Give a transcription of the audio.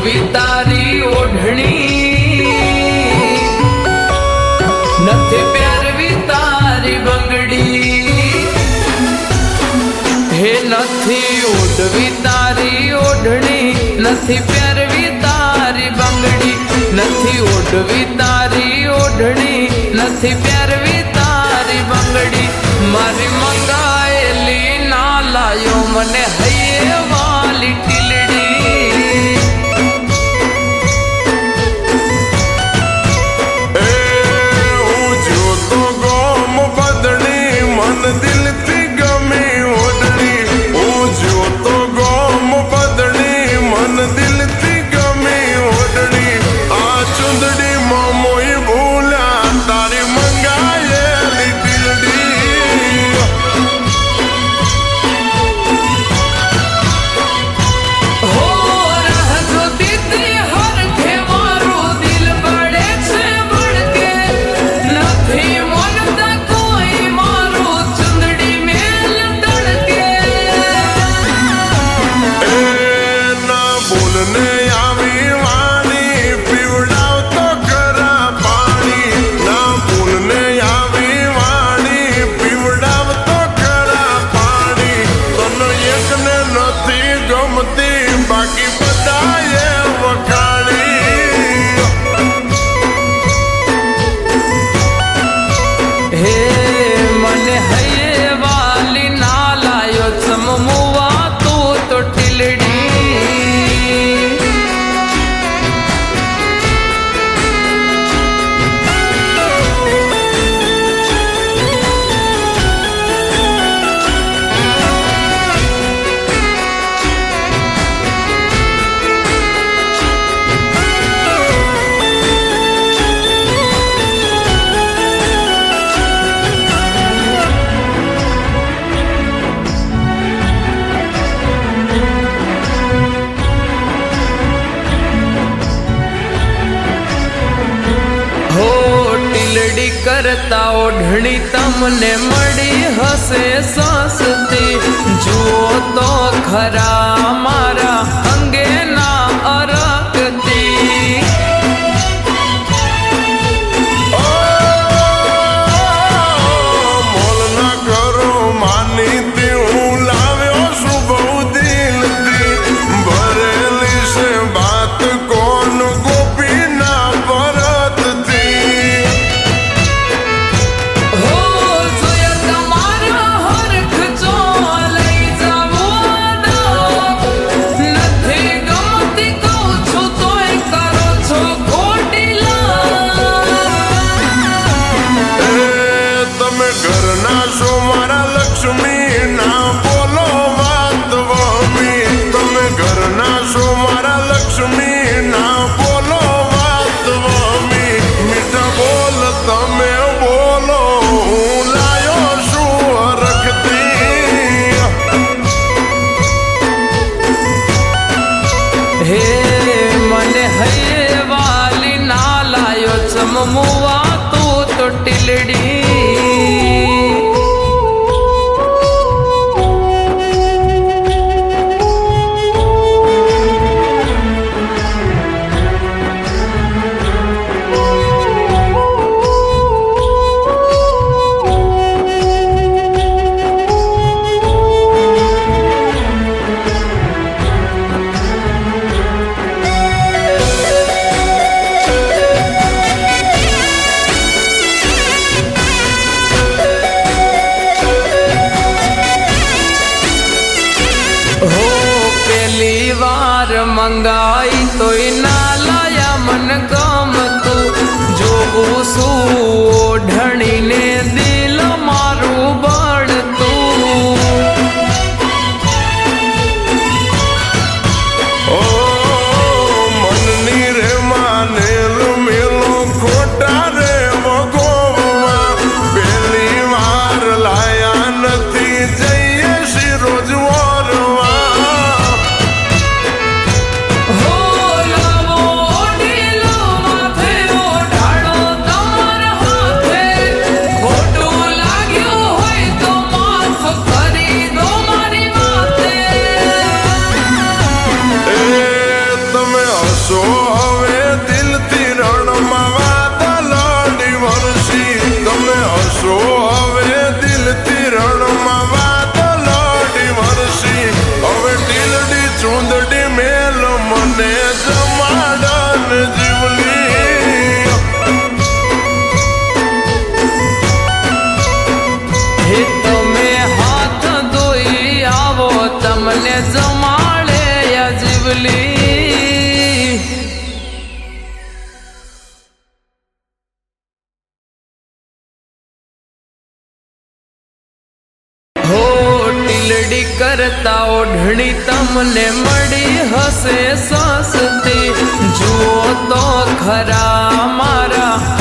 ઓઢવી તારી ઓઢણી નથી પહેરવી તારી બંગડી હે નથી ઓઢવી તારી ઓઢણી નથી પહેરવી તારી બંગડી નથી ઓઢવી તારી ઓઢણી નથી પહેરવી તારી બંગડી મારી મંગાયેલી ના લાયો મને હૈયે વાલી ટીલડી હું જોતો ગોમ બદણી મન દિલથી ગમી ઓઢણી હું જોતો ગોમ બદણી મન દિલથી ગમી ઓઢણી આ ચુંદડી મોઈ ભૂલ્યા તારી મંગાયેલી ટીલડી હો રાહ જોતી તી હરખે મારું દિલ બળે છે ભડકે નથી મનતા કોઈ મારું ચુંદડી મેલ તડકે ના બોલને આવી વાણી પીવડાવતો ખરા પાણી ના બોલને આવી વાણી પીવડાવતો ખરા પાણી તને એકને નથી ગમતી બાકી બધાએ વખાણી હે મને હૈયે વાલી ના લાયો ચમમુવા તું તો ટીલડી હો ટીલડી કરતા ઓઢણી તમને મળી હશે સસ્તી જુઓ તો ખરા મારા અંગે ના અરકતી મોલ ના કરો માનીતી હું લાવ્યો છું બહુ દિલથી ભરેલી છે વાત કોણ ગોપી ના ભરતથી હો જોયા તમારા હરખ ચો લઈ જાવો નથી ગમતી કહું છું તોય કરો છો ખોટી તમે ઘરના છો મારા લક્ષ્મી ના બોલો વાત વમી તમે ઘરના છો મારા લક્ષ્મી ના બોલો વાત વમી મીઠા બોલ તમે બોલો હું લાયો છું હરખતી હે મને હૈયે વાલી ના લાયો ચમમુવા તું તો ટીલડી હો પેલી વાર મંગાઈ તોય ના લાયા મન ગમતું જોવું શું ઓઢણીને દિલ મારું બળતું ઓ મનની રે માનેલ મેલો ખોટા રે વગોમાં પહેલી વાર લાયા નથી જઈએ શિરોજ વરવા હો લાવો ઢીલો માથે ઓઢાડો તમારા હાથે ખોટ જમાડે અજીવલી હો ટીલડી કરતા ઓઢણી તમને મળી હશે સસ્તી જુઓ તો ખરા મારા